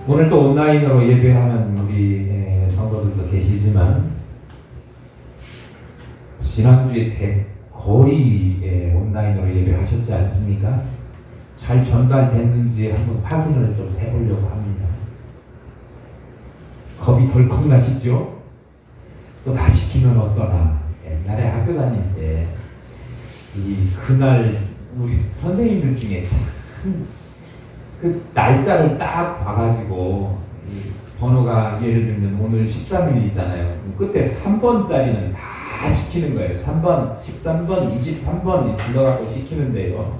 오늘 또 온라인으로 예배하는 우리 성도들도 계시지만 지난주에 거의 온라인으로 예배하셨지 않습니까? 잘 전달됐는지 한번 확인을 좀 해보려고 합니다. 겁이 덜컥 나시죠? 또 다 시키면 어떠나. 옛날에 학교 다닐 때 그날 우리 선생님들 중에 참 그 날짜를 딱 봐가지고 번호가 예를 들면 오늘 13일이잖아요. 그때 3번짜리는 다 시키는 거예요. 3번, 13번, 23번 불러갖고 시키는데요.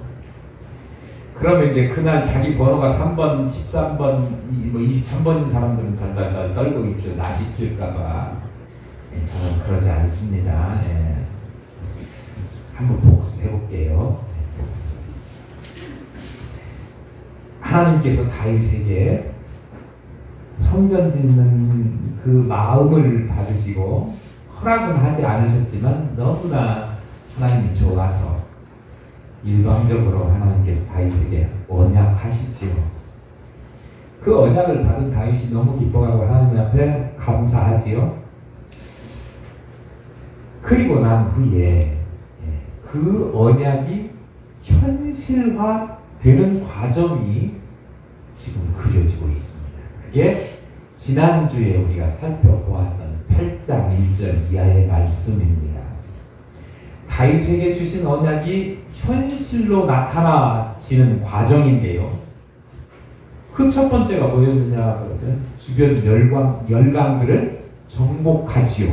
그러면 이제 그날 자기 번호가 3번, 13번, 뭐 23번인 사람들은 덜덜 떨고 있죠. 나 시킬까봐. 저는 그러지 않습니다. 한번 복습해 볼게요. 하나님께서 다윗에게 성전 짓는 그 마음을 받으시고 허락은 하지 않으셨지만 너무나 하나님이 좋아서 일방적으로 하나님께서 다윗에게 언약하시지요. 그 언약을 받은 다윗이 너무 기뻐하고 하나님 앞에 감사하지요. 그리고 난 후에 그 언약이 현실화되는 과정이 지금 그려지고 있습니다. 그게 지난주에 우리가 살펴보았던 8장 1절 이하의 말씀입니다. 다윗에게 주신 언약이 현실로 나타나지는 과정인데요. 그 첫 번째가 뭐였느냐 그러면 주변 열강들을 정복하지요.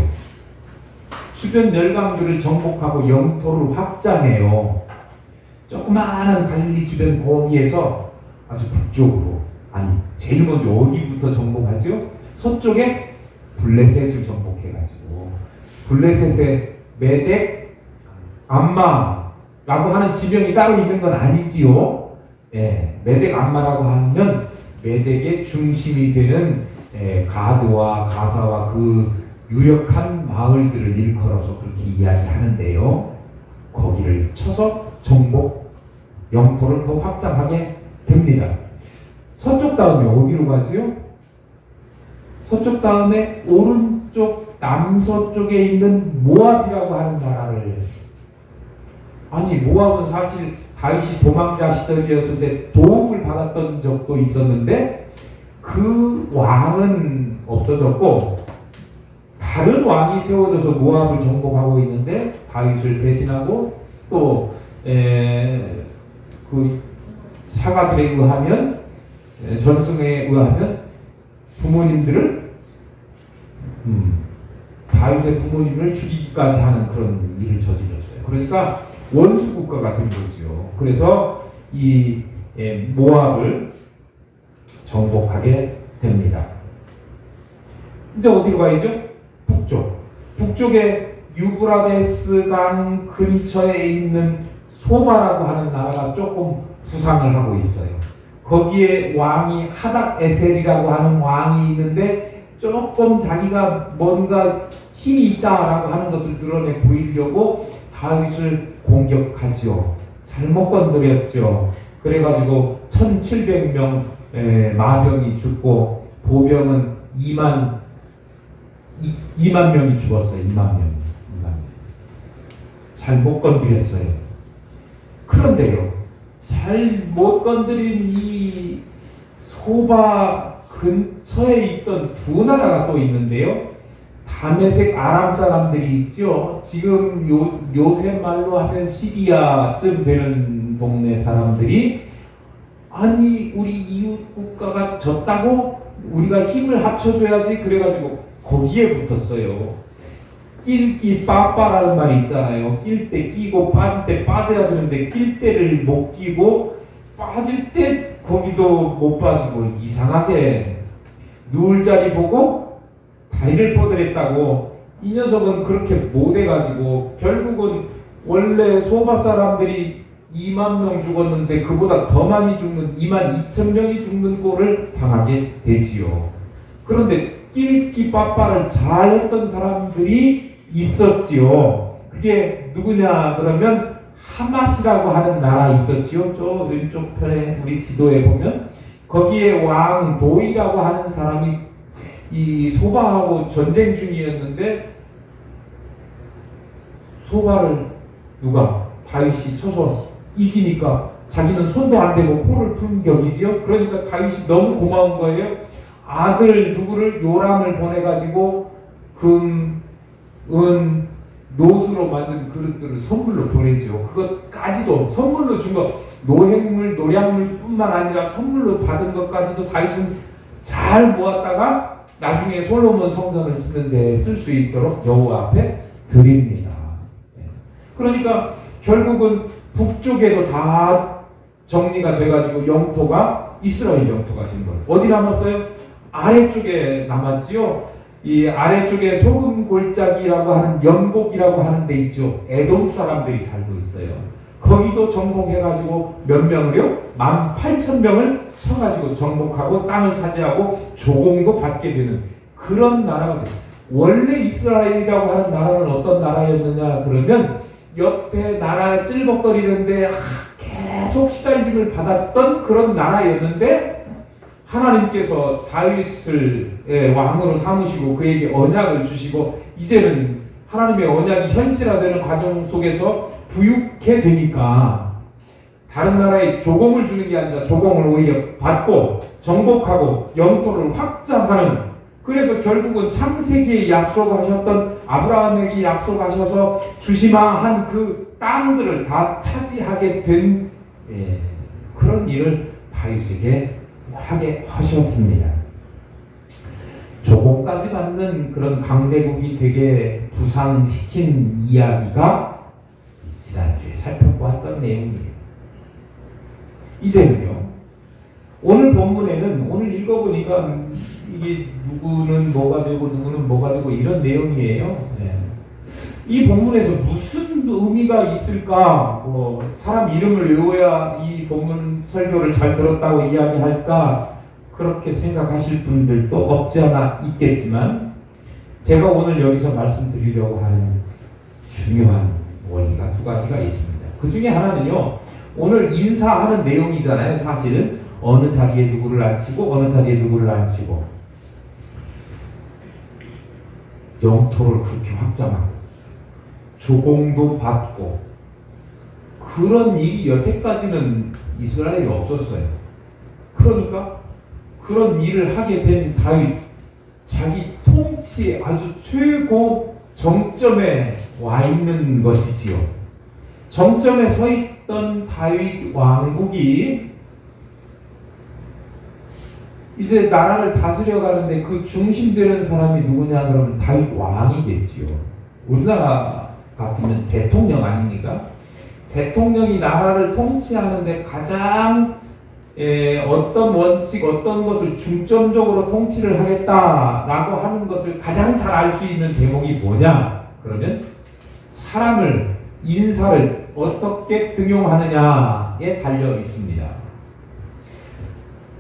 주변 열강들을 정복하고 영토를 확장해요. 조그마한 갈릴리 주변 거기에서 아주 북쪽으로, 아니 제일 먼저 어디부터 정복하죠? 서쪽에 블레셋을 정복해가지고 블레셋의 메덱, 암마라고 하는 지명이 따로 있는 건 아니지요. 메덱, 암마라고 하면 메덱의 중심이 되는 가드와 가사와 그 유력한 마을들을 일컬어서 그렇게 이야기하는데요. 거기를 쳐서 정복, 영토를 더 확장하게 됩니다. 서쪽 다음에 어디로 가지요? 서쪽 다음에 오른쪽 남서쪽에 있는 모압이라고 하는 나라를, 아니 모압은 사실 다윗이 도망자 시절이었을 때 도움을 받았던 적도 있었는데 그 왕은 없어졌고 다른 왕이 세워져서 모압을 정복하고 있는데 다윗을 배신하고 또 그 사가들에 의하면 전승에 의하면 부모님들을 다윗의 부모님을 죽이기까지 하는 그런 일을 저질렀어요. 그러니까 원수 국가가 된 거죠. 그래서 이 모압을 정복하게 됩니다. 이제 어디로 가야죠? 북쪽에 유브라데스강 근처에 있는 소바라고 하는 나라가 조금 부상을 하고 있어요. 거기에 왕이 하닷 에셀이라고 하는 왕이 있는데 조금 자기가 뭔가 힘이 있다라고 하는 것을 드러내 보이려고 다윗을 공격하지요. 잘못 건드렸죠. 그래가지고 1700명 마병이 죽고 보병은 2만 명이 죽었어요. 2만 명. 잘못 건드렸어요. 그런데요, 잘못 건드린 이 소바 근처에 있던 두 나라가 또 있는데요. 다메섹 아람 사람들이 있죠. 지금 요새 말로 하면 시리아쯤 되는 동네 사람들이, 아니 우리 이웃 국가가 졌다고 우리가 힘을 합쳐줘야지 그래가지고 거기에 붙었어요. 낄기 빠빠라는 말이 있잖아요. 낄 때 끼고 빠질 때 빠져야 되는데 낄 때를 못 끼고 빠질 때 거기도 못 빠지고 이상하게 누울 자리 보고 다리를 뻗으랬다고 이 녀석은 그렇게 못해가지고 결국은 원래 소바 사람들이 2만 명 죽었는데 그보다 더 많이 죽는 2만 2천 명이 죽는 꼴을 당하게 되지요. 그런데 낄기 빠빠를 잘했던 사람들이 있었지요. 그게 누구냐 그러면 하맛이라고 하는 나라 있었지요. 저 왼쪽 편에 우리 지도에 보면 거기에 왕 도이라고 하는 사람이 이 소바하고 전쟁 중이었는데 소바를 누가 다윗이 쳐서 이기니까 자기는 손도 안 대고 포를 푼 격이지요. 그러니까 다윗이 너무 고마운 거예요. 아들 누구를 요람을 보내가지고 금, 은, 노수로 만든 그릇들을 선물로 보내죠. 그것까지도 선물로 준 것, 노획물, 노량물뿐만 아니라 선물로 받은 것까지도 다윗은 잘 모았다가 나중에 솔로몬 성전을 짓는 데 쓸 수 있도록 여호와 앞에 드립니다. 그러니까 결국은 북쪽에도 다 정리가 돼가지고 영토가 이스라엘 영토가 된 거예요. 어디 남았어요? 아래쪽에 남았지요. 이 아래쪽에 소금 골짜기라고 하는 연곡이라고 하는 데 있죠. 에돔 사람들이 살고 있어요. 거기도 정복해가지고 몇 명을요? 18,000명을 쳐가지고 정복하고 땅을 차지하고 조공도 받게 되는 그런 나라가 돼요. 원래 이스라엘이라고 하는 나라는 어떤 나라였느냐 그러면 옆에 나라 찔벅거리는데 계속 시달림을 받았던 그런 나라였는데 하나님께서 다윗을 왕으로 삼으시고 그에게 언약을 주시고 이제는 하나님의 언약이 현실화되는 과정 속에서 부유케 되니까 다른 나라에 조공을 주는 게 아니라 조공을 오히려 받고 정복하고 영토를 확장하는, 그래서 결국은 창세기에 약속하셨던 아브라함에게 약속하셔서 주시마한 그 땅들을 다 차지하게 된 그런 일을 다윗에게 하게 하셨습니다. 조공까지 받는 그런 강대국이 되게 부상시킨 이야기가 지난주에 살펴보았던 내용이에요. 이제는요, 오늘 본문에는 오늘 읽어보니까 이게 누구는 뭐가 되고 누구는 뭐가 되고 이런 내용이에요. 이 본문에서 무슨 의미가 있을까? 뭐 사람 이름을 외워야 이 본문 설교를 잘 들었다고 이야기할까? 그렇게 생각하실 분들도 없지 않아 있겠지만 제가 오늘 여기서 말씀드리려고 하는 중요한 원리가 두 가지가 있습니다. 그 중에 하나는요, 오늘 인사하는 내용이잖아요. 사실은 어느 자리에 누구를 앉히고 어느 자리에 누구를 앉히고 영토를 그렇게 확장하고 조공도 받고 그런 일이 여태까지는 이스라엘이 없었어요. 그러니까 그런 일을 하게 된 다윗, 자기 통치의 아주 최고 정점에 와 있는 것이지요. 정점에 서 있던 다윗 왕국이 이제 나라를 다스려 가는데 그 중심되는 사람이 누구냐 그러면 다윗 왕이겠지요. 우리나라 같으면 대통령 아닙니까? 대통령이 나라를 통치하는데 가장 어떤 원칙, 어떤 것을 중점적으로 통치를 하겠다라고 하는 것을 가장 잘 알 수 있는 대목이 뭐냐? 그러면 사람을, 인사를 어떻게 등용하느냐에 달려 있습니다.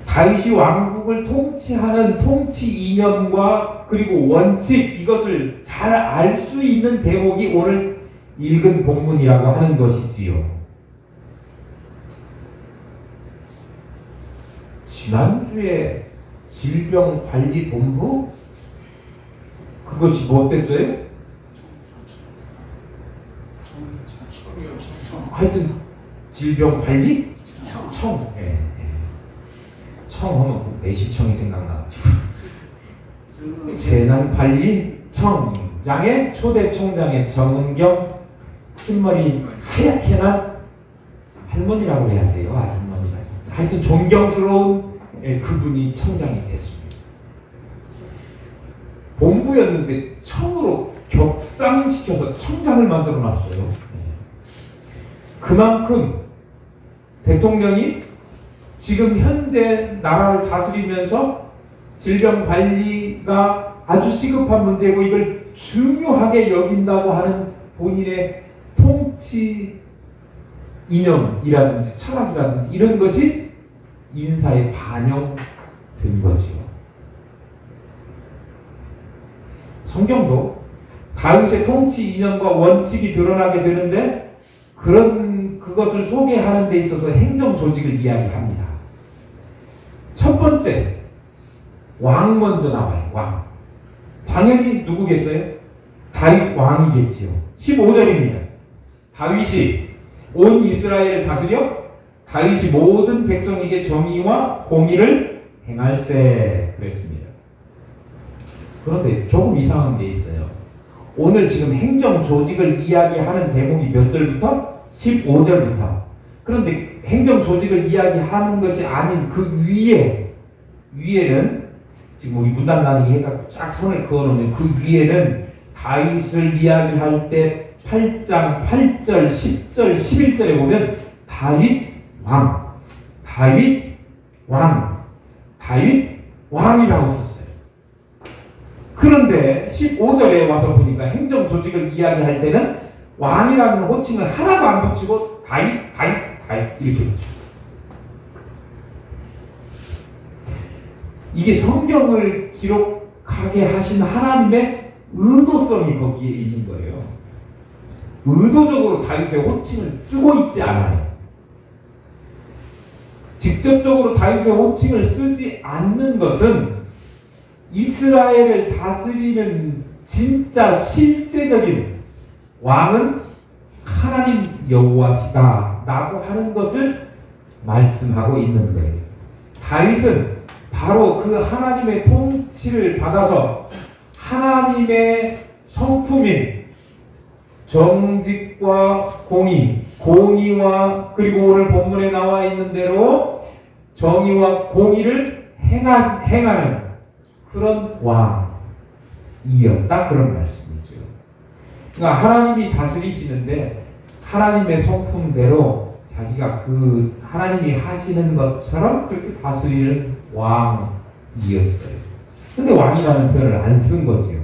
다윗이 왕국을 통치하는 통치 이념과 그리고 원칙, 이것을 잘 알 수 있는 대목이 오늘 읽은 본문이라고 하는 것이지요. 지난주에 질병관리본부 그것이 뭐 어땠어요? 하여튼 질병관리? 청. 청 하면 내시청이 생각나가지고 재난관리청장의 초대총장의 정은경 흰머리 하얗게 난 할머니라고 해야 돼요. 할머니라. 하여튼 존경스러운 그분이 청장이 됐습니다. 본부였는데 청으로 격상시켜서 청장을 만들어 놨어요. 그만큼 대통령이 지금 현재 나라를 다스리면서 질병 관리가 아주 시급한 문제고 이걸 중요하게 여긴다고 하는 본인의 통치 이념이라든지 철학이라든지 이런 것이 인사에 반영된 거지요. 성경도 다윗의 통치 이념과 원칙이 드러나게 되는데 그것을 소개하는 데 있어서 행정 조직을 이야기합니다. 첫 번째, 왕 먼저 나와요. 왕. 당연히 누구겠어요? 다윗 왕이겠지요. 15절입니다. 다윗이 온 이스라엘을 다스려 다윗이 모든 백성에게 정의와 공의를 행할세 그랬습니다. 그런데 조금 이상한 게 있어요. 오늘 지금 행정 조직을 이야기하는 대목이 몇 절부터? 15절부터. 그런데 행정 조직을 이야기하는 것이 아닌 그 위에는 지금 우리 문단 나누기 해갖고 쫙 선을 그어놓으면 그 위에는 다윗을 이야기할 때 8장 8절 10절 11절에 보면 다윗 왕, 다윗 왕, 다윗 왕이라고 썼어요. 그런데 15절에 와서 보니까 행정 조직을 이야기할 때는 왕이라는 호칭을 하나도 안 붙이고 다윗 이렇게 붙여요. 이게 성경을 기록하게 하신 하나님의 의도성이 거기에 있는 거예요. 의도적으로 다윗의 호칭을 쓰고 있지 않아요. 직접적으로 다윗의 호칭을 쓰지 않는 것은 이스라엘을 다스리는 진짜 실제적인 왕은 하나님 여호와시다 라고 하는 것을 말씀하고 있는 거예요. 다윗은 바로 그 하나님의 통치를 받아서 하나님의 성품인 정직과 공의와 그리고 오늘 본문에 나와 있는 대로 정의와 공의를 행하는 그런 왕이었다 그런 말씀이죠. 그러니까 하나님이 다스리시는데 하나님의 성품대로 자기가 그 하나님이 하시는 것처럼 그렇게 다스리는 왕이었어요. 근데 왕이라는 표현을 안 쓴 거지요.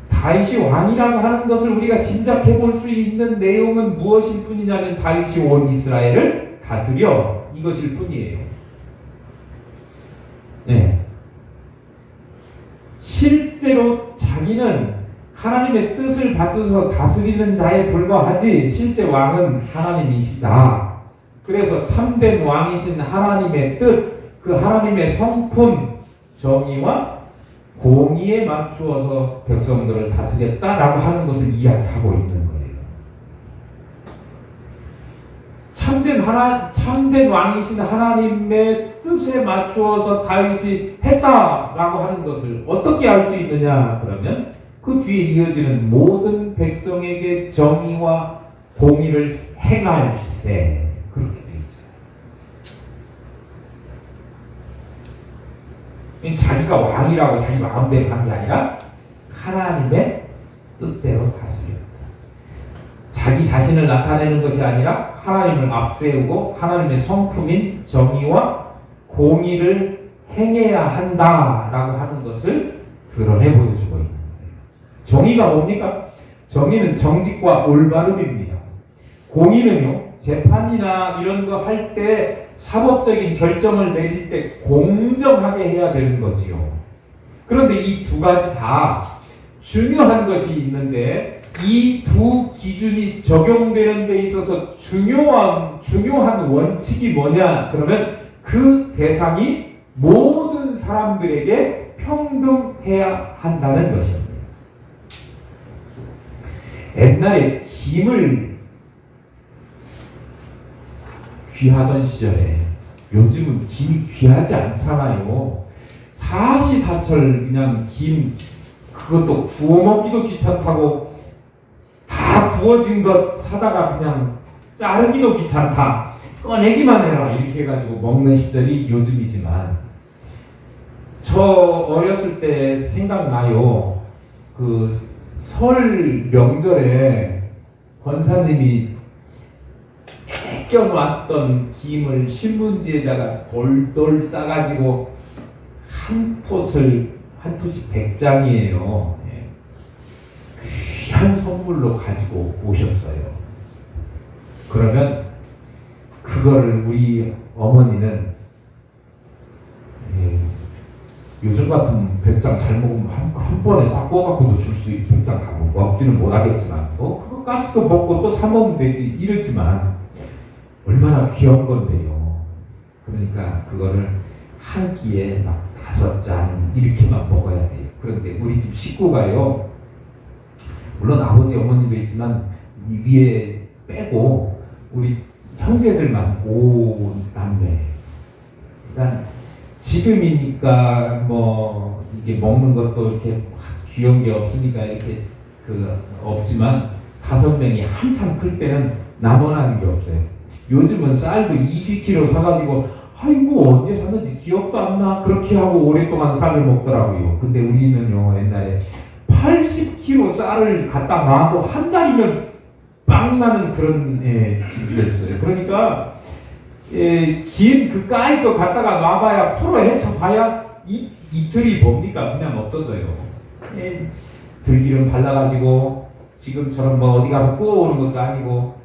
다윗이 왕이라고 하는 것을 우리가 짐작해 볼 수 있는 내용은 무엇일 뿐이냐면 다윗이 온 이스라엘을 다스려 이것일 뿐이에요. 네. 실제로 자기는 하나님의 뜻을 받들어서 다스리는 자에 불과하지 실제 왕은 하나님이시다. 그래서 참된 왕이신 하나님의 뜻, 그 하나님의 성품, 정의와 공의에 맞추어서 백성들을 다스렸다라고 하는 것을 이야기하고 있는 거예요. 참된 왕이신 하나님의 뜻에 맞추어서 다윗이 했다라고 하는 것을 어떻게 알 수 있느냐 그러면 그 뒤에 이어지는 모든 백성에게 정의와 공의를 행할세 그렇게 되어 있어요. 자기가 왕이라고 자기 마음대로 한 게 아니라 하나님의 뜻대로 다스렸다. 자기 자신을 나타내는 것이 아니라 하나님을 앞세우고 하나님의 성품인 정의와 공의를 행해야 한다라고 하는 것을 드러내 보여주고 있는 거예요. 정의가 뭡니까? 정의는 정직과 올바름입니다. 공의는요, 재판이나 이런 거 할 때 사법적인 결정을 내릴 때 공정하게 해야 되는 거지요. 그런데 이 두 가지 다 중요한 것이 있는데 이 두 기준이 적용되는 데 있어서 중요한 원칙이 뭐냐? 그러면 그 대상이 모든 사람들에게 평등해야 한다는 것입니다. 옛날에 김을 귀하던 시절에 요즘은 김이 귀하지 않잖아요. 사시사철 그냥 김 그것도 구워 먹기도 귀찮다고 다 구워진 것 사다가 그냥 자르기도 귀찮다. 꺼내기만 해라 이렇게 해가지고 먹는 시절이 요즘이지만 저 어렸을 때 생각나요. 그 설 명절에 권사님이 껴놨던 김을 신문지에다가 돌돌 싸가지고 한 톳씩 100장이에요. 귀한 선물로 가지고 오셨어요. 그러면 그거를 우리 어머니는 요즘 같은 100장 잘 먹으면 한 번에 싹 구워갖고도 줄 수 있고 100장 다 먹지는 못하겠지만 그거까지도 먹고 또 사 먹으면 되지 이러지만 얼마나 귀한 건데요. 그러니까 그거를 한 끼에 막 5잔 이렇게만 먹어야 돼요. 그런데 우리 집 식구가요, 물론 아버지 어머니도 있지만 위에 빼고 우리 형제들만 5남매. 그러니까 지금이니까 뭐 이게 먹는 것도 이렇게 귀여운 게 없으니까 이렇게 없지만 5명이 한참 클 때는 남원하는 게 없어요. 요즘은 쌀도 20kg 사가지고 아이고 언제 샀는지 기억도 안 나 그렇게 하고 오랫동안 쌀을 먹더라고요. 근데 우리는요 옛날에 80kg 쌀을 갖다 놔도 한 달이면 빵 나는 그런 집이었어요. 그러니까 긴 그 까이 거 갖다가 놔봐야 프로 헤쳐봐야 이틀이 뭡니까? 그냥 없어져요. 들기름 발라가지고 지금처럼 뭐 어디 가서 구워오는 것도 아니고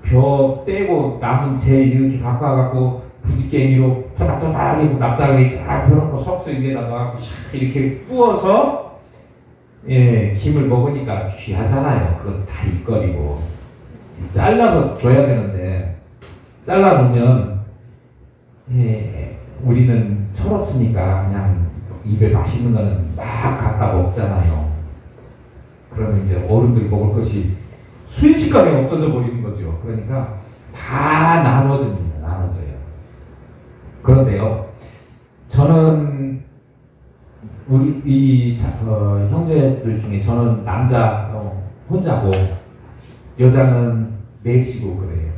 벼 떼고 남은 재 이렇게 갖고 부지깽이로 토닥토닥 하고 납작하게 쫙 펴놓고 석쇠 위에다가 이렇게 구워서 김을 먹으니까 귀하잖아요. 그거 다 입거리고 잘라서 줘야 되는데 잘라놓으면 우리는 철없으니까 그냥 입에 맛있는 거는 막 갖다 먹잖아요. 그러면 이제 어른들이 먹을 것이 순식간에 없어져 버리는 거죠. 그러니까 다 나눠집니다. 나눠져요. 그런데요, 저는 우리 형제들 중에 저는 남자 혼자고 여자는 넷이고 그래요.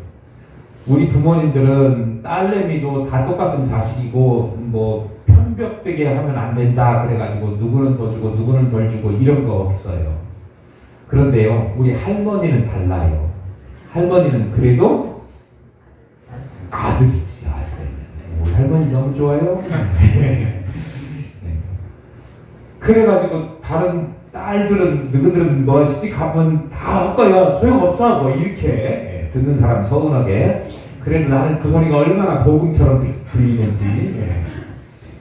우리 부모님들은 딸내미도 다 똑같은 자식이고 뭐 편벽되게 하면 안 된다 그래가지고 누구는 더 주고 누구는 덜 주고 이런 거 없어요. 그런데요, 우리 할머니는 달라요. 할머니는 그래도 아들이지, 아들. 우리 할머니 너무 좋아요. 그래가지고 다른 딸들은 너희들은 뭐 시집 가면 다 헛거야 소용없어 뭐 이렇게 듣는 사람 서운하게. 그래도 나는 그 소리가 얼마나 복음처럼 들리는지.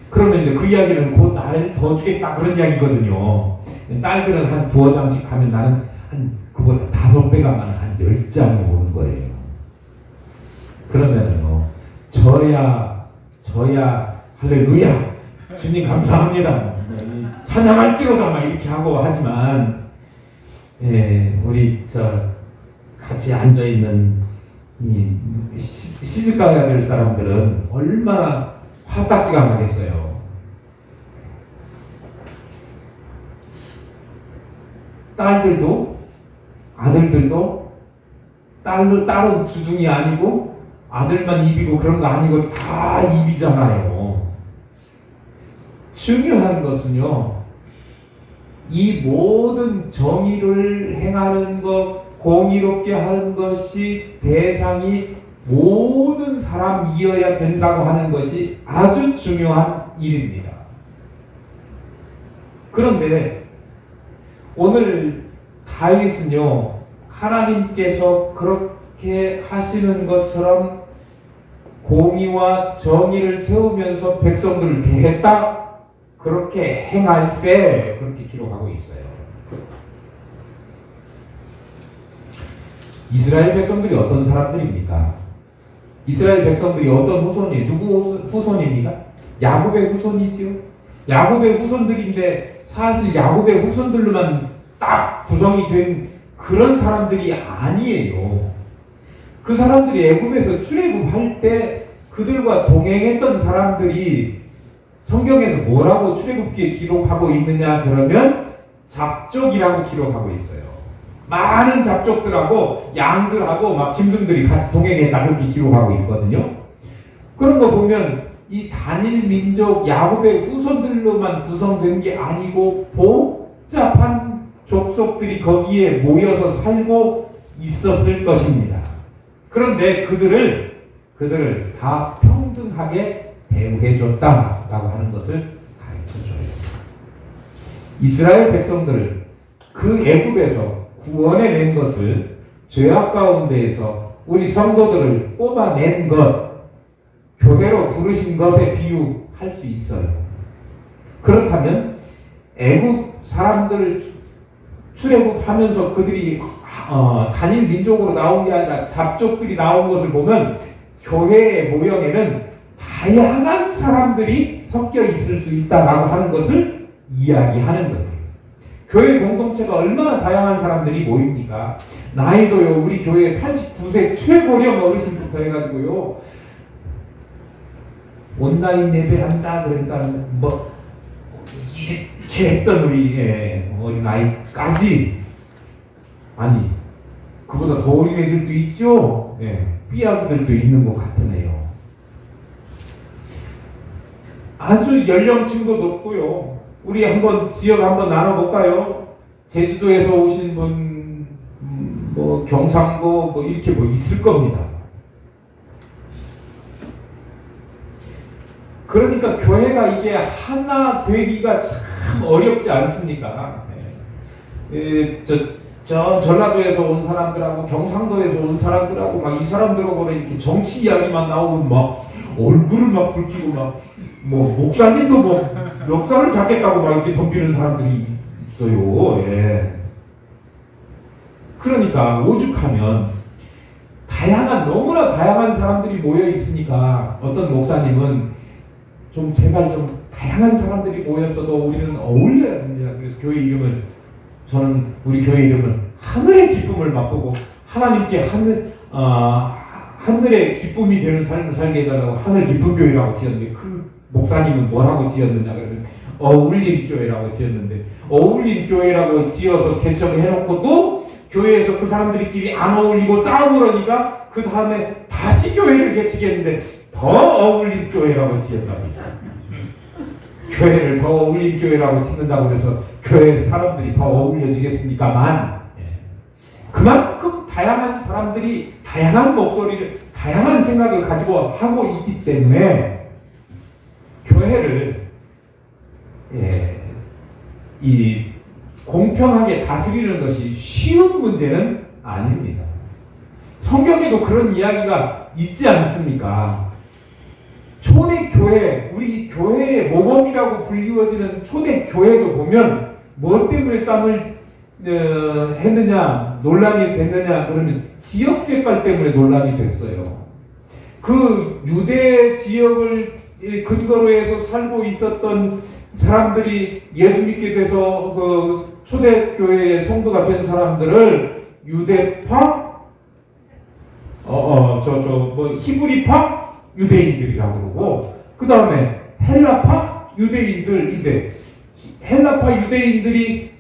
그러면 이제 그 이야기는 곧 나를 더 주겠다 그런 이야기거든요. 딸들은 한 2장씩 하면 나는 한 그보다 5배가 많은 한 10장이 오는 거예요. 그러면은요, 저야 할렐루야 주님 감사합니다 찬양할지로다 막 이렇게 하고 하지만 우리 같이 앉아 있는 이 시집 가야 될 사람들은 얼마나 화딱지가 나겠어요. 딸들도 아들들도 딸은 주둥이 아니고 아들만 입이고 그런 거 아니고 다 입이잖아요. 중요한 것은요, 이 모든 정의를 행하는 것, 공의롭게 하는 것이 대상이 모든 사람이어야 된다고 하는 것이 아주 중요한 일입니다. 그런데 오늘 다윗은요, 하나님께서 그렇게 하시는 것처럼 공의와 정의를 세우면서 백성들을 대했다, 그렇게 행할세, 그렇게 기록하고 있어요. 이스라엘 백성들이 어떤 사람들입니까? 이스라엘 백성들이 어떤 후손이, 누구 후손입니까? 야곱의 후손이지요. 야곱의 후손들인데 사실 야곱의 후손들로만 딱 구성이 된 그런 사람들이 아니에요. 그 사람들이 애굽에서 출애굽할 때 그들과 동행했던 사람들이 성경에서 뭐라고 출애굽기에 기록하고 있느냐 그러면 잡족이라고 기록하고 있어요. 많은 잡족들하고 양들하고 막 짐승들이 같이 동행했다 그렇게 기록하고 있거든요. 그런 거 보면 이 단일 민족 야곱의 후손들로만 구성된 게 아니고 복잡한 족속들이 거기에 모여서 살고 있었을 것입니다. 그런데 그들을 다 평등하게 대우해줬다라고 하는 것을 가르쳐줘요. 이스라엘 백성들을 그 애굽에서 구원해낸 것을 죄악 가운데에서 우리 성도들을 뽑아낸 것, 교회로 부르신 것에 비유할 수 있어요. 그렇다면 애굽 사람들을 출애굽하면서 그들이 단일 민족으로 나온 게 아니라 잡족들이 나온 것을 보면 교회의 모형에는 다양한 사람들이 섞여 있을 수 있다라고 하는 것을 이야기하는 거예요. 교회 공동체가 얼마나 다양한 사람들이 모입니까? 나이도요, 우리 교회 89세 최고령 어르신부터 해가지고요, 온라인 예배한다 그러니까 뭐 이렇게 했던 우리 어린아이까지, 아니 그보다 더 어린 애들도 있죠. 삐아기들도 있는 것 같으네요. 아주 연령층도 높고요. 우리 한번 지역 한번 나눠볼까요? 제주도에서 오신 분, 뭐 경상도 뭐 이렇게 뭐 있을 겁니다. 그러니까 교회가 이게 하나 되기가 참 어렵지 않습니까? 저 전라도에서 온 사람들하고 경상도에서 온 사람들하고 막 이 사람들하고는 이렇게 정치 이야기만 나오면 막 얼굴을 막 붉히고 막 뭐 목사님도 뭐 역사를 잡겠다고 막 이렇게 덤비는 사람들이 있어요. 그러니까 오죽하면 너무나 다양한 사람들이 모여 있으니까 어떤 목사님은 좀 제발 좀 다양한 사람들이 모였어도 우리는 어울려야 됩니다. 그래서 교회 이름을, 저는 우리 교회 이름을 하늘의 기쁨을 맛보고 하나님께 하늘의 기쁨이 되는 삶을 살게 해달라고 하늘 기쁨교회라고 지었는데, 그 목사님은 뭐라고 지었느냐 그러면 어울림교회라고 지었는데, 어울림교회라고 지어서 개척해놓고도 교회에서 그 사람들끼리 안 어울리고 싸우고 그러니까 그 다음에 다시 교회를 개척했는데 더 어울림교회라고 지었답니다. 교회를 더 어울림교회라고 짓는다고 해서 교회 사람들이 더 어울려지겠습니까만, 그만큼 다양한 사람들이 다양한 목소리를, 다양한 생각을 가지고 하고 있기 때문에 교회를 이 공평하게 다스리는 것이 쉬운 문제는 아닙니다. 성경에도 그런 이야기가 있지 않습니까? 초대교회, 우리 교회의 모범이라고 불리워지는 초대교회도 보면 뭐 때문에 싸움을 했느냐, 논란이 됐느냐 그러면 지역 색깔 때문에 논란이 됐어요. 그 유대 지역을 근거로 해서 살고 있었던 사람들이 예수 믿게 돼서 그 초대교회의 성도가 된 사람들을 유대파, 히브리파 유대인들이라고 그러고, 그 다음에 헬라파 유대인들인데, 헬라파 유대인들이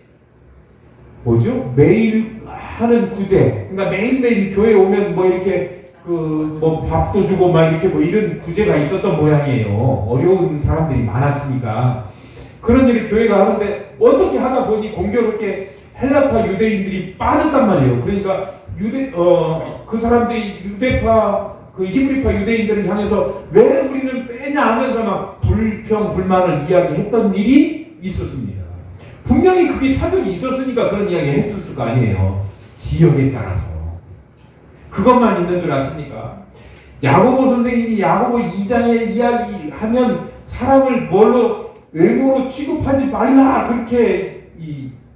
뭐죠? 매일 하는 구제, 그러니까 매일매일 교회에 오면 뭐 이렇게 뭐 밥도 주고 막 이렇게 뭐 이런 구제가 있었던 모양이에요. 어려운 사람들이 많았으니까. 그런 일을 교회가 하는데 어떻게 하다 보니 공교롭게 헬라파 유대인들이 빠졌단 말이에요. 그러니까 그 사람들이 유대파, 그 히브리파 유대인들을 향해서 왜 우리는 빼냐 하면서 막 불평불만을 이야기했던 일이 있었습니다. 분명히 그게 차별이 있었으니까 그런 이야기 했었을 거 아니에요. 지역에 따라서. 그것만 있는 줄 아십니까? 야고보 선생님이 야고보 2장에 이야기하면 사람을 외모로 취급하지 말라,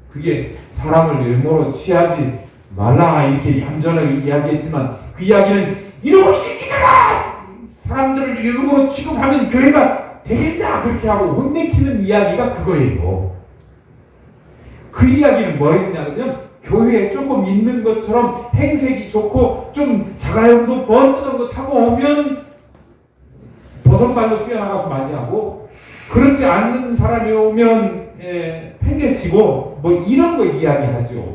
그게 사람을 외모로 취하지 말라 이렇게 얌전하게 이야기했지만, 그 이야기는 이놈의 새끼들아! 사람들을 외모로 취급하면 교회가 되겠냐 그렇게 하고 혼내키는 이야기가 그거예요. 그 이야기는 뭐였냐면, 교회에 조금 있는 것처럼 행색이 좋고 좀 자가용도 번뜨는 거 타고 오면 버선발로 뛰어나가서 맞이하고, 그렇지 않는 사람이 오면 팽개치고 뭐 이런 거 이야기하죠.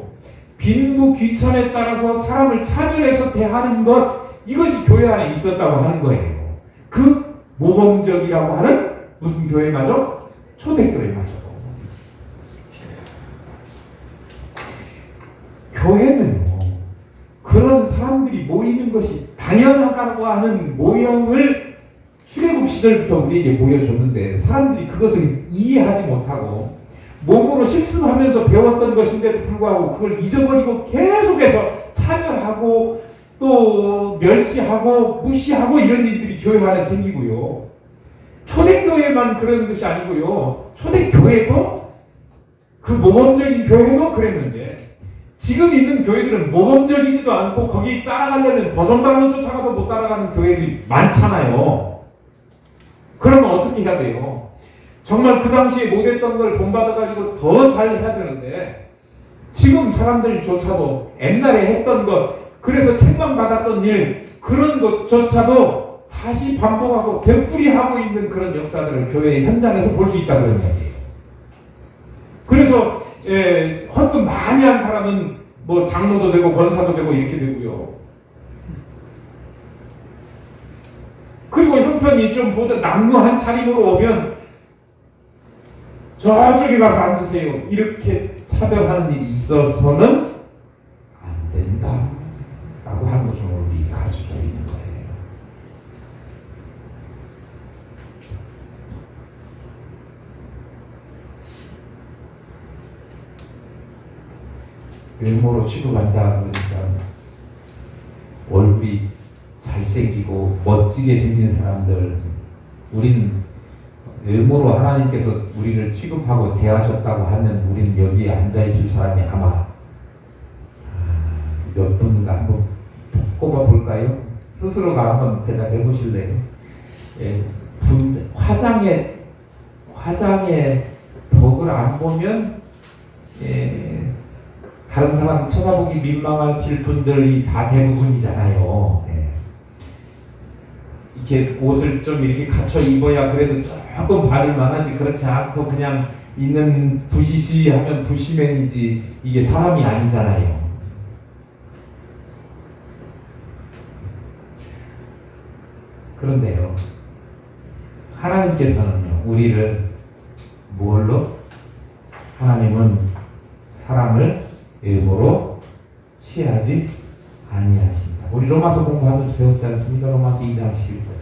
빈부 귀천에 따라서 사람을 차별해서 대하는 것, 이것이 교회 안에 있었다고 하는 거예요. 그 모범적이라고 하는 무슨 교회마저? 초대교회마저. 교회는요, 그런 사람들이 모이는 것이 당연하다고 하는 모형을 출애굽 시절부터 우리에게 보여줬는데, 사람들이 그것을 이해하지 못하고 몸으로 실습하면서 배웠던 것인데도 불구하고 그걸 잊어버리고 계속해서 차별하고 또 멸시하고 무시하고 이런 일들이 교회 안에 생기고요. 초대교회만 그런 것이 아니고요, 초대교회도, 그 모범적인 교회도 그랬는데, 지금 있는 교회들은 모범적이지도 않고 거기 따라가려면 버선발로 쫓아가도 못 따라가는 교회들이 많잖아요. 그러면 어떻게 해야 돼요? 정말 그 당시에 못했던 걸 본받아가지고 더 잘 해야 되는데 지금 사람들조차도 옛날에 했던 것, 그래서 책만 받았던 일, 그런 것조차도 다시 반복하고 되풀이하고 있는 그런 역사들을 교회 현장에서 볼 수 있다 그런 이야기예요. 그래서 헌금 많이 한 사람은 뭐 장로도 되고 권사도 되고 이렇게 되고요. 그리고 형편이 좀 보다 남루한 차림으로 오면 저쪽에 가서 앉으세요. 이렇게 차별하는 일이 있어서는 안 된다 라고 하는 것을 우리 가르쳐주고 있는 거예요. 외모로 취급한다 그러니까 얼굴이 잘생기고 멋지게 생긴 사람들, 우리는 외모로 하나님께서 우리를 취급하고 대하셨다고 하면 우리는 여기에 앉아있을 사람이 아마 몇 분인가 한번 꼽아볼까요? 스스로가 한번 대답해 보실래요? 화장의 덕을 안 보면 다른 사람 쳐다보기 민망하실 분들이 다 대부분이잖아요. 이렇게 옷을 좀 이렇게 갖춰 입어야 그래도 조금 봐줄 만하지, 그렇지 않고 그냥 있는 부시시하면 부시맨이지 이게 사람이 아니잖아요. 그런데요, 하나님께서는요 우리를 뭘로? 하나님은 사람을 외모로 취하지 아니하십니다. 우리 로마서 공부하면서 배웠지 않습니까? 로마서 2장 11절.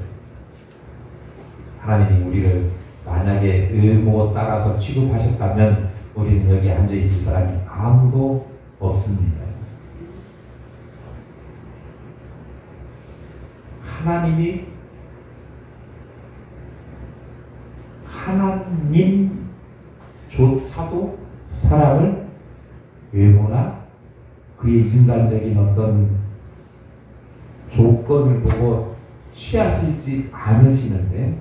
하나님이 우리를 만약에 외모 따라서 취급하셨다면 우리는 여기 앉아있을 사람이 아무도 없습니다. 하나님조차도 사람을 외모나 그의 인간적인 어떤 조건을 보고 취하시지 않으시는데,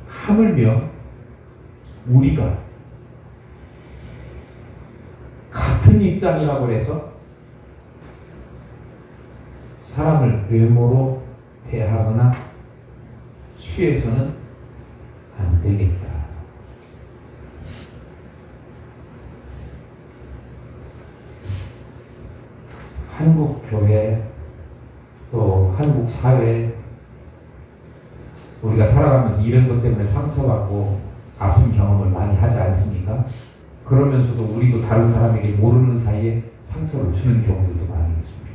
하물며 우리가 같은 입장이라고 해서 사람을 외모로 대하거나 취해서는 안 되겠다. 한국 교회 또 한국 사회, 우리가 살아가면서 이런 것 때문에 상처받고 아픈 경험을 많이 하지 않습니까? 그러면서도 우리도 다른 사람에게 모르는 사이에 상처를 주는 경우들도 많이 있습니다.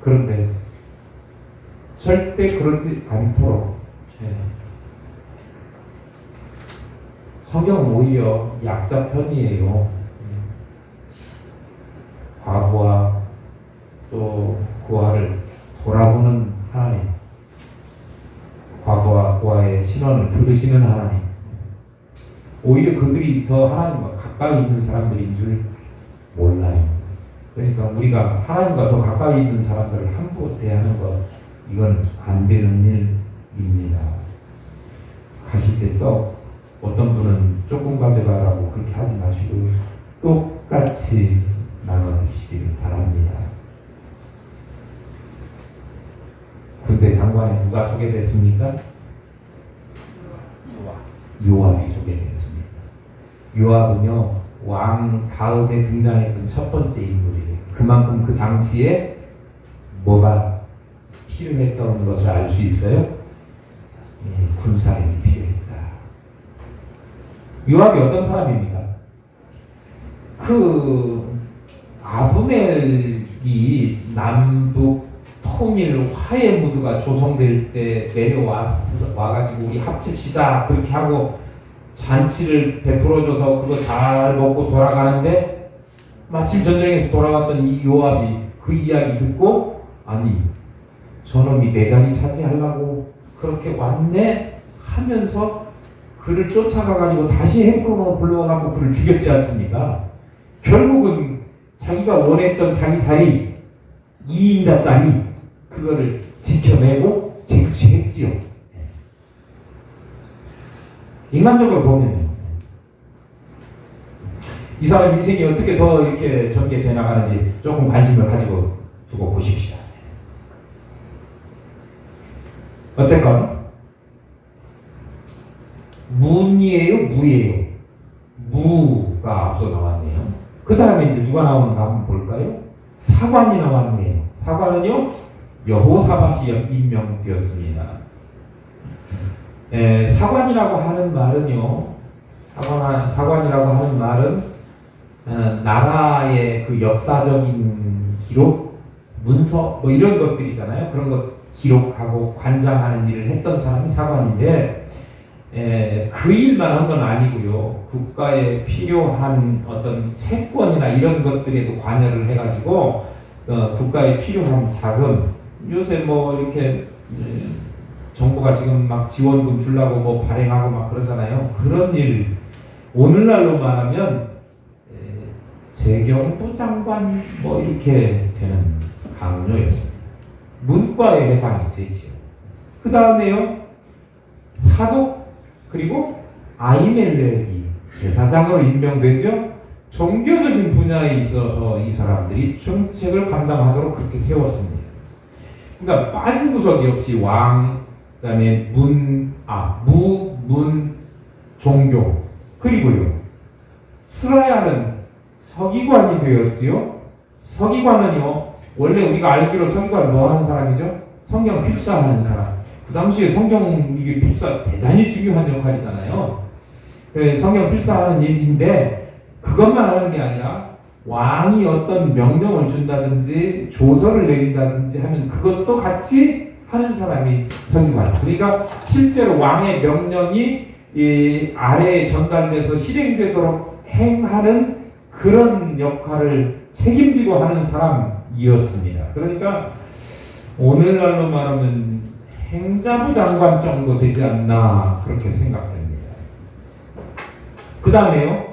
그런데 절대 그러지 않도록 성경은 오히려 약자 편이에요. 과부와 또 고아를 돌아보는 하나님, 과부와 고아의 신원을 들으시는 하나님, 오히려 그들이 더 하나님과 가까이 있는 사람들인 줄 몰라요. 그러니까 우리가 하나님과 더 가까이 있는 사람들을 함부로 대하는 것, 이건 안 되는 일입니다. 가실 때 떡 어떤 분은 조금 가져가라고 그렇게 하지 마시고 똑같이 나눠 드시기를 바랍니다. 군대 장관에 누가 소개됐습니까? 요압이 소개됐습니다. 요압은요, 왕 다음에 등장했던 첫 번째 인물이에요. 그만큼 그 당시에 뭐가 필요했던 것을 알 수 있어요? 군사력이 필요했다. 요압이 어떤 사람입니까? 그 아브넬이 남북 통일 화해 무드가 조성될 때 내려와가지고 우리 합칩시다 그렇게 하고 잔치를 베풀어줘서 그거 잘 먹고 돌아가는데, 마침 전쟁에서 돌아왔던 이 요압이 그 이야기 듣고, 아니 저놈이 내 자리 차지하려고 그렇게 왔네 하면서 그를 쫓아가가지고 다시 헤브론으로 불러가고 그를 죽였지 않습니까? 결국은 자기가 원했던 자기 자리 2인자짜리 그거를 지켜내고 쟁취했지요. 인간적으로 보면요, 이 사람 인생이 어떻게 더 이렇게 전개돼 나가는지 조금 관심을 가지고 두고 보십시오. 어쨌건 문이에요, 무예요? 무가 앞서 나왔네요. 그 다음에 이제 누가 나오는가 한번 볼까요? 사관이 나왔네요. 사관은요, 여호사밧이 임명되었습니다. 사관이라고 하는 말은요, 사관이라고 하는 말은 나라의 그 역사적인 기록, 문서 뭐 이런 것들이잖아요. 그런 것 기록하고 관장하는 일을 했던 사람이 사관인데, 그 일만 한 건 아니고요. 국가에 필요한 어떤 채권이나 이런 것들에도 관여를 해가지고 국가에 필요한 자금, 요새 뭐 이렇게 정부가 지금 막 지원금 주려고 뭐 발행하고 막 그러잖아요. 그런 일, 오늘날로 말하면 재경부 장관 뭐 이렇게 되는 강요였습니다. 문과에 해당이 되지요. 그 다음에요, 사독 그리고 아히멜렉이 제사장으로 임명되죠. 종교적인 분야에 있어서 이 사람들이 정책을 감당하도록 그렇게 세웠습니다. 그러니까 빠진 구석이 없이 왕, 그다음에 문, 종교, 그리고요 스라야는 서기관이 되었지요. 서기관은요, 원래 우리가 알기로 서기관 뭐 하는 사람이죠? 성경 필사하는 사람. 그 당시에 성경 이게 필사 대단히 중요한 역할이잖아요. 성경 필사하는 일인데 그것만 하는 게 아니라 왕이 어떤 명령을 준다든지 조서를 내린다든지 하면 그것도 같이 하는 사람이 서기관. 그러니까 실제로 왕의 명령이 이 아래에 전달돼서 실행되도록 행하는 그런 역할을 책임지고 하는 사람이었습니다. 그러니까 오늘날로 말하면 행자부 장관 정도 되지 않나 그렇게 생각됩니다. 그 다음에요,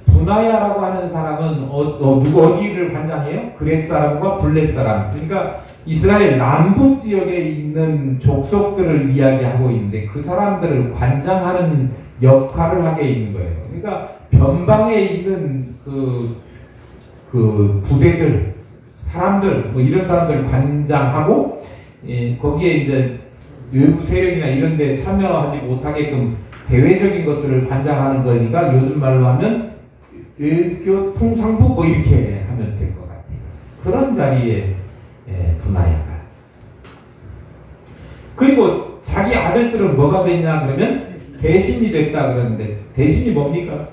분하야라고 하는 사람은 어디를 관장해요? 그렛 사람과 블렛 사람. 그러니까 이스라엘 남부 지역에 있는 족속들을 이야기하고 있는데 그 사람들을 관장하는 역할을 하게 있는 거예요. 그러니까 변방에 있는 그 부대들, 사람들, 뭐 이런 사람들 관장하고, 거기에 이제 외부 세력이나 이런 데 참여하지 못하게끔 대외적인 것들을 관장하는 거니까 요즘 말로 하면 외교 통상부 뭐 이렇게 하면 될 것 같아요. 그런 자리에 분하야가. 그리고 자기 아들들은 뭐가 됐냐 그러면 대신이 됐다 그러는데, 대신이 뭡니까?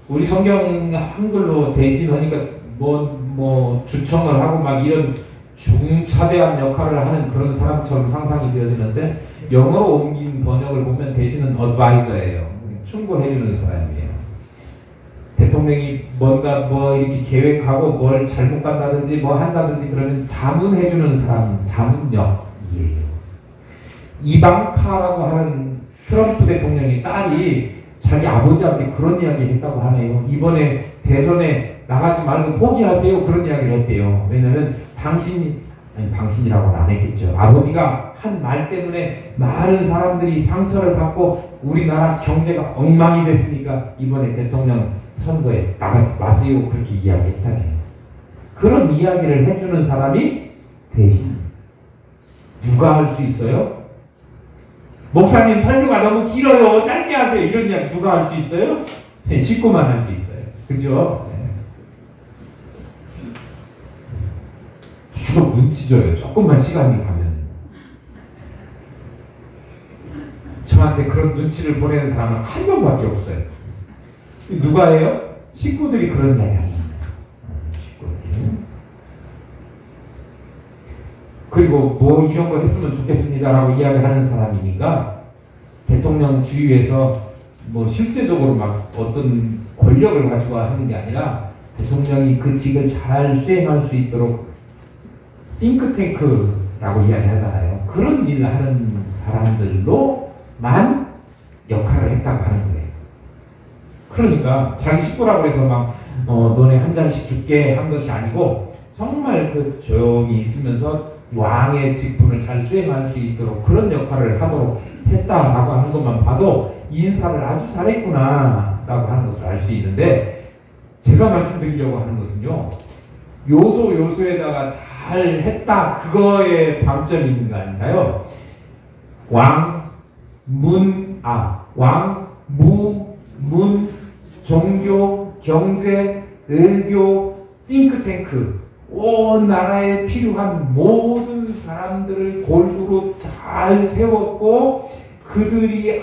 우리 성경 한글로 대신하니까 뭐 주청을 하고 막 이런 중차대한 역할을 하는 그런 사람처럼 상상이 되어지는데, 영어로 옮긴 번역을 보면 대신은 어드바이저예요. 충고해주는 사람이에요. 대통령이 뭔가 뭐 이렇게 계획하고 뭘 잘못 간다든지 뭐 한다든지 그러면 자문해주는 사람, 자문역이에요. 이방카라고 하는 트럼프 대통령의 딸이 자기 아버지한테 그런 이야기 했다고 하네요. 이번에 대선에 나가지 말고 포기하세요. 그런 이야기를 했대요. 왜냐면 당신이라고는 안 했겠죠. 아버지가 한 말 때문에 많은 사람들이 상처를 받고 우리나라 경제가 엉망이 됐으니까 이번에 대통령 선거에 나가지 마세요. 그렇게 이야기했다네요. 그런 이야기를 해주는 사람이 대신. 누가 할 수 있어요? 목사님 설교가 너무 길어요. 짧게 하세요. 이런 이야기 누가 할 수 있어요? 식구만 할 수 있어요. 그죠? 계속 눈치 줘요. 조금만 시간이 가면. 저한테 그런 눈치를 보내는 사람은 한 명밖에 없어요. 누가 해요? 식구들이 그런 이야기 합니다. 식구들이. 그리고 뭐 이런 거 했으면 좋겠습니다라고 이야기하는 사람이니까 대통령 주위에서 뭐 실제적으로 막 어떤 권력을 가지고 하는 게 아니라 대통령이 그 직을 잘 수행할 수 있도록 띵크탱크라고 이야기하잖아요. 그런 일을 하는 사람들로만 역할을 했다고 하는 거예요. 그러니까 자기 식구라고 해서 막 너네 한 잔씩 줄게 한 것이 아니고 정말 그 조용히 있으면서 왕의 직분을 잘 수행할 수 있도록 그런 역할을 하도록 했다라고 하는 것만 봐도 인사를 아주 잘했구나 라고 하는 것을 알 수 있는데, 제가 말씀드리려고 하는 것은요, 요소에다가 잘 했다 그거에 방점이 있는 거 아닌가요? 왕, 문, 종교, 경제, 의교, 싱크탱크, 온 나라에 필요한 모든 사람들을 골고루 잘 세웠고 그들이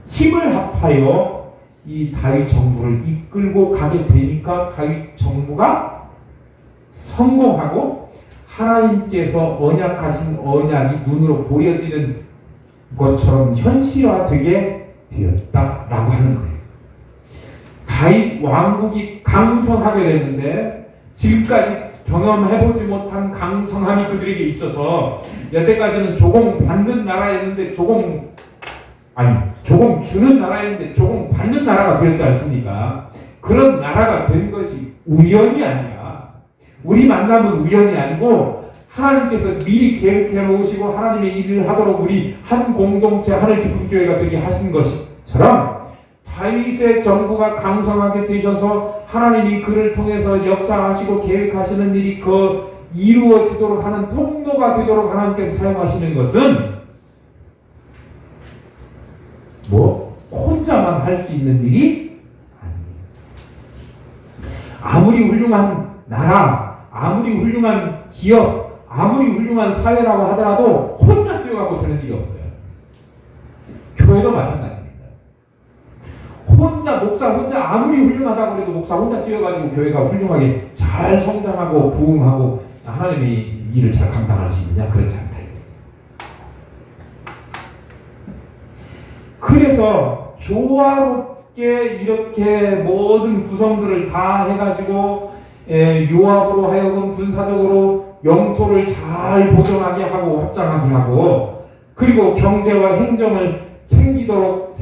힘을 합하여 이 다윗 정부를 이끌고 가게 되니까 다윗 정부가 성공하고 하나님께서 언약하신 언약이 눈으로 보여지는 것처럼 현실화되게 되었다라고 하는 거예요. 다윗 왕국이 강성하게 됐는데 지금까지 경험해보지 못한 강성함이 그들에게 있어서 여태까지는 조공 받는 나라였는데 조공 주는 나라였는데 조공 받는 나라가 되었지 않습니까? 그런 나라가 된 것이 우연이 아니라, 우리 만남은 우연이 아니고 하나님께서 미리 계획해 놓으시고 하나님의 일을 하도록 우리 한 공동체 하늘 기쁨 교회가 되게 하신 것처럼 다윗의 정부가 강성하게 되셔서 하나님이 그를 통해서 역사하시고 계획하시는 일이 이루어지도록 하는 통로가 되도록 하나님께서 사용하시는 것은 혼자만 할 수 있는 일이 아니에요. 아무리 훌륭한 나라, 아무리 훌륭한 기업, 아무리 훌륭한 사회라고 하더라도 혼자 뛰어가고 되는 일이 없어요. 교회도 마찬가지입니다. 목사 혼자 아무리 훌륭하다고 해도 목사 혼자 뛰어가지고 교회가 훌륭하게 잘 성장하고 부흥하고 하나님의 일을 잘 감당할 수 있느냐? 그렇지 않다. 그래서 조화롭게 이렇게 모든 구성들을 다 해가지고 요압으로 하여금 군사적으로 영토를 잘 보존하게 하고 확장하게 하고, 그리고 경제와 행정을 챙기도록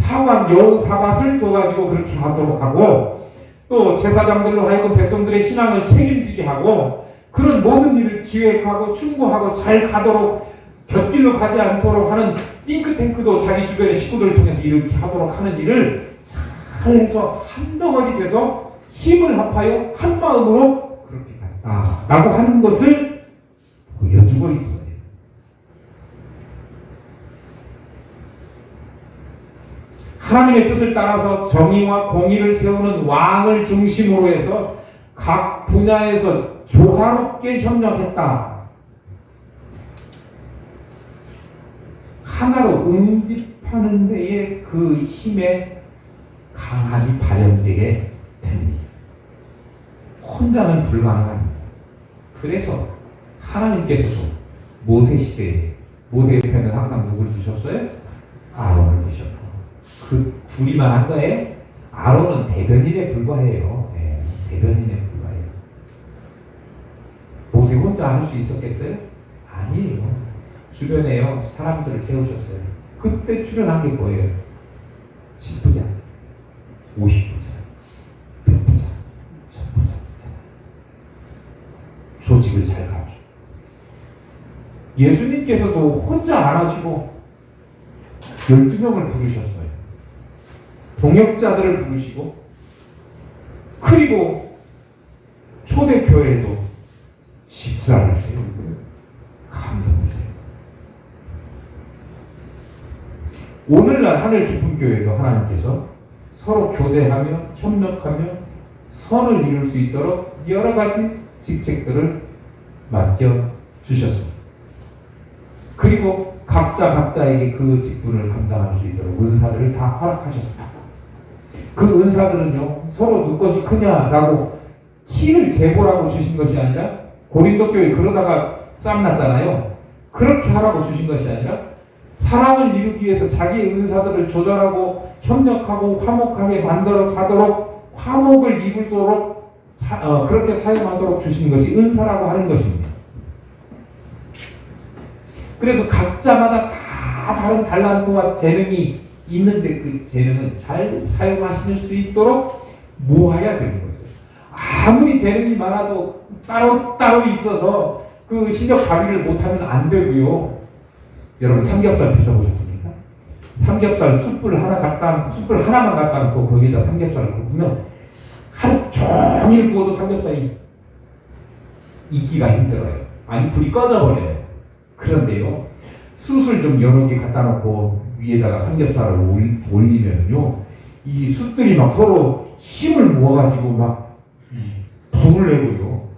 여호사밧을 둬가지고 그렇게 하도록 하고, 또 제사장들로 하여금 백성들의 신앙을 책임지게 하고, 그런 모든 일을 기획하고 충고하고 잘 가도록 곁길로 가지 않도록 하는 싱크탱크도 자기 주변의 식구들을 통해서 이렇게 하도록 하는 일을 잘해서 한 덩어리 돼서 힘을 합하여 한 마음으로 그렇게 갔다라고 하는 것을 보여주고 있어요. 하나님의 뜻을 따라서 정의와 공의를 세우는 왕을 중심으로 해서 각 분야에서 조화롭게 협력했다. 하나로 응집하는 데에 그 힘에 강하게 발현되게 됩니다. 혼자는 불가능합니다. 그래서 하나님께서도 모세 시대에 모세 옆에는 항상 누구를 두셨어요? 아론을 두셨고, 그 둘이만 한 거예요? 아론은 대변인에 불과해요. 네, 대변인에 불과해요. 모세 혼자 할 수 있었겠어요? 아니에요. 주변에요 사람들을 세우셨어요. 그때 출연한 게 뭐예요? 10부자, 50부자, 100부자, 1000부자 있잖아요. 조직을 잘 가죠. 예수님께서도 혼자 안 하시고 12명을 부르셨어요. 동역자들을 부르시고, 그리고 초대교회도 집사를 세우고 감독을 세우고, 오늘날 하늘 기쁨 교회도 하나님께서 서로 교제하며 협력하며 선을 이룰 수 있도록 여러 가지 직책들을 맡겨 주셨습니다. 그리고 각자에게 그 직분을 감당할 수 있도록 은사들을 다 허락하셨습니다. 그 은사들은요, 서로 누구 것이 크냐라고 키를 재보라고 주신 것이 아니라, 고린도 교회 그러다가 싸움 났잖아요. 그렇게 하라고 주신 것이 아니라 사람을 이루기 위해서 자기의 은사들을 조절하고 협력하고 화목하게 만들어 가도록, 화목을 이루도록 그렇게 사용하도록 주신 것이 은사라고 하는 것입니다. 그래서 각자마다 다 다른 달란트와 재능이 있는데 그 재능은 잘 사용하실 수 있도록 모아야 되는 거죠. 아무리 재능이 많아도 따로 있어서 그 실력 발휘를 못하면 안 되고요. 여러분 삼겹살 드셔보셨습니까? 삼겹살 숯불 하나만 갖다 놓고 거기에다 삼겹살을 굽으면 하루 종일 구워도 삼겹살이 익기가 힘들어요. 아니 불이 꺼져버려요. 그런데요, 숯을 좀 여러 개 갖다 놓고 위에다가 삼겹살을 올리면요, 이 숯들이 막 서로 힘을 모아가지고 막 불을 내고요.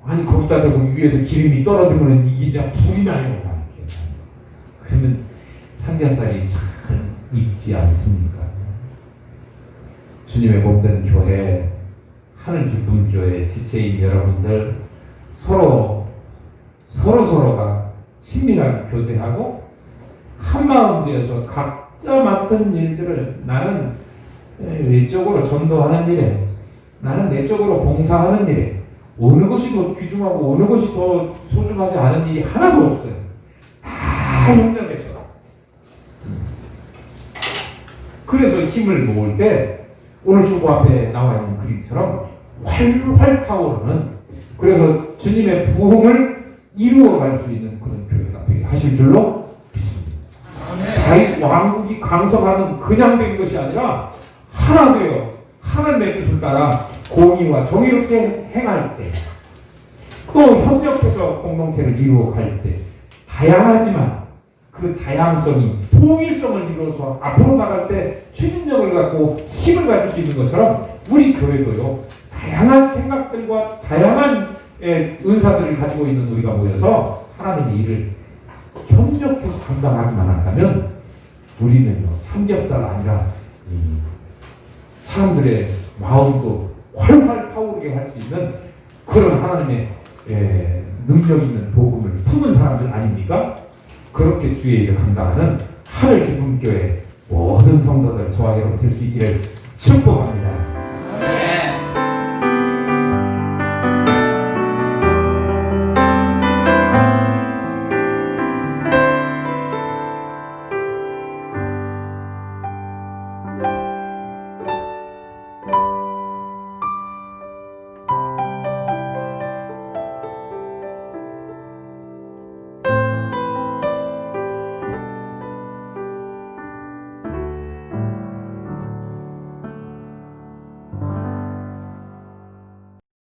아니 거기다 대고 위에서 기름이 떨어지면 이게 이제 불이 나요. 막 이렇게. 그러면 삼겹살이 잘 익지 않습니까? 주님의 몸된 교회, 하늘 기쁜 교회 지체인 여러분들, 서로가 친밀하게 교제하고 한마음 되어서 각자 맡은 일들을, 나는 외적으로 전도하는 일에, 나는 내적으로 봉사하는 일에, 어느 것이 더 귀중하고 어느 것이 더 소중하지 않은 일이 하나도 없어요. 다 협력해서. 그래서 힘을 모을 때 오늘 주보 앞에 나와 있는 그림처럼 활활 타오르는, 그래서 주님의 부흥을 이루어갈 수 있는 그런 교회가 되게 하실 줄로 믿습니다. 다윗 왕국이 강성하는 그냥 된 것이 아니라 하나 되어 하나님의 뜻을 따라 공의와 정의롭게 행할 때, 또 협력해서 공동체를 이루어갈 때, 다양하지만 그 다양성이 통일성을 이루어서 앞으로 나갈 때 추진력을 갖고 힘을 가질 수 있는 것처럼 우리 교회도요, 다양한 생각들과 다양한 은사들을 가지고 있는 우리가 모여서 하나님의 일을 협력해서 감당하기만 한다면 우리는요, 삼겹살 아니라 사람들의 마음도 활활 타오르게 할 수 있는 그런 하나님의 능력 있는 복음을 품은 사람들 아닙니까? 그렇게 주의 일을 감당하는 하늘 기쁨교회 모든 성도들, 저와 여러분 될 수 있기를 축복합니다.